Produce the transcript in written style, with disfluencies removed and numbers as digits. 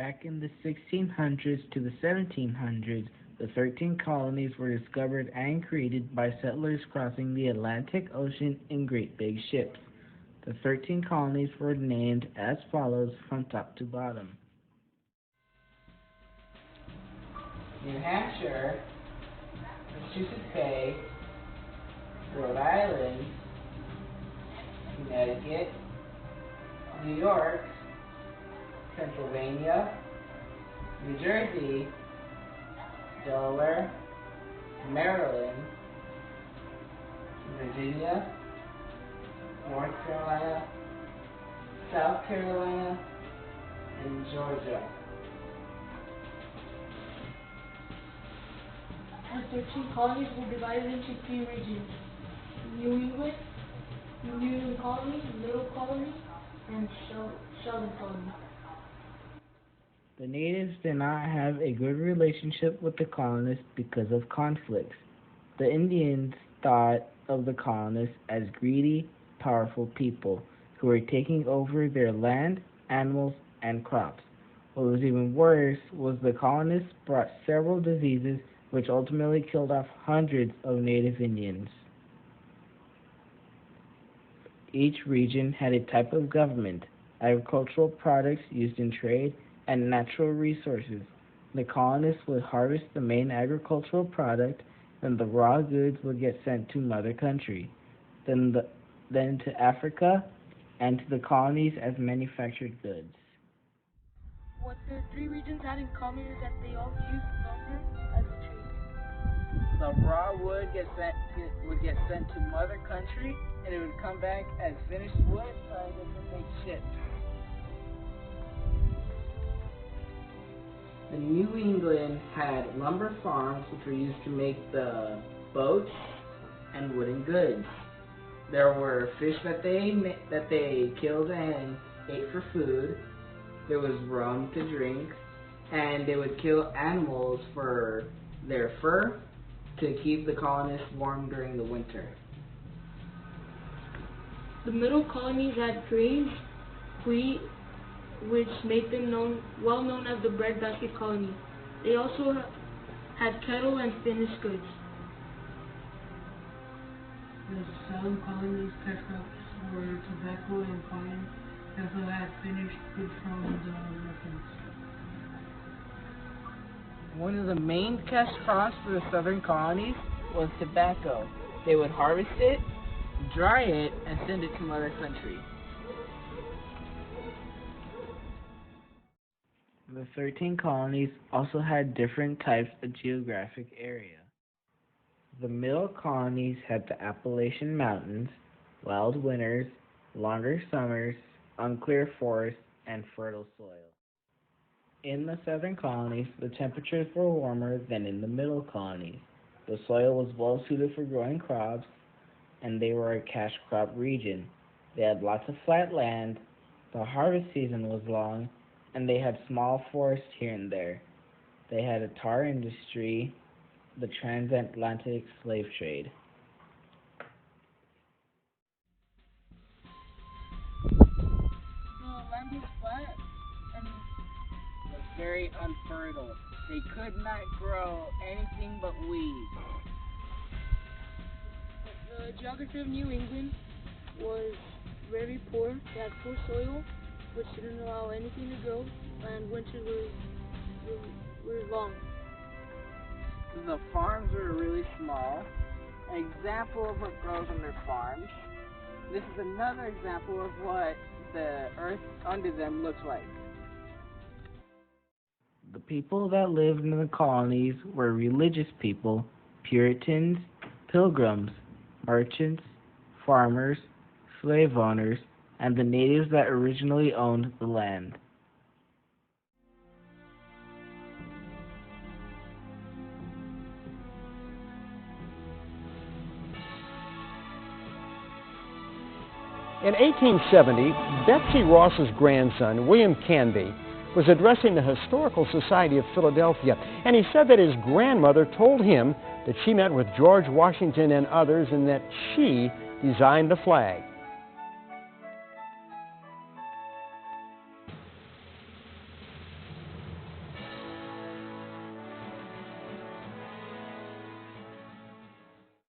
Back in the 1600s to the 1700s, the 13 colonies were discovered and created by settlers crossing the Atlantic Ocean in great big ships. The 13 colonies were named as follows from top to bottom: New Hampshire, Massachusetts Bay, Rhode Island, Connecticut, New York, Pennsylvania, New Jersey, Delaware, Maryland, Virginia, North Carolina, South Carolina, and Georgia. The 13 colonies were divided into 3 regions: New England, New England colony, Middle colony, and Southern colony. The natives did not have a good relationship with the colonists because of conflicts. The Indians thought of the colonists as greedy, powerful people who were taking over their land, animals, and crops. What was even worse was the colonists brought several diseases which ultimately killed off hundreds of native Indians. Each region had a type of government, agricultural products used in trade, and natural resources. The colonists would harvest the main agricultural product, then the raw goods would get sent to mother country, then to Africa, and to the colonies as manufactured goods. What the 3 regions had in common is that they all used lumber as a trade. The raw wood would get sent to mother country, and it would come back as finished wood, they could make ships. The New England had lumber farms which were used to make the boats and wooden goods. There were fish that they killed and ate for food. There was rum to drink, and they would kill animals for their fur to keep the colonists warm during the winter. The Middle colonies had grains, wheat, which made them well known as the breadbasket colony. They also had cattle and finished goods. The Southern colonies' cash crops were tobacco and cotton. They also had finished goods from the Americans. One of the main cash crops for the southern colonies was tobacco. They would harvest it, dry it, and send it to mother country. The 13 colonies also had different types of geographic area. The middle colonies had the Appalachian Mountains, wild winters, longer summers, unclear forests, and fertile soil. In the southern colonies, the temperatures were warmer than in the middle colonies. The soil was well suited for growing crops, and they were a cash crop region. They had lots of flat land, the harvest season was long, and they had small forests here and there. They had a tar industry, the transatlantic slave trade. The land was flat and Was very unfertile. They could not grow anything but weeds. the geography of New England was very poor. They had poor soil, which didn't allow anything to grow, and winters were long. The farms were really small. An example of what grows on their farms. This is another example of what the earth under them looks like. The people that lived in the colonies were religious people, Puritans, pilgrims, merchants, farmers, slave owners, and the natives that originally owned the land. In 1870, Betsy Ross's grandson, William Canby, was addressing the Historical Society of Philadelphia, and he said that his grandmother told him that she met with George Washington and others and that she designed the flag.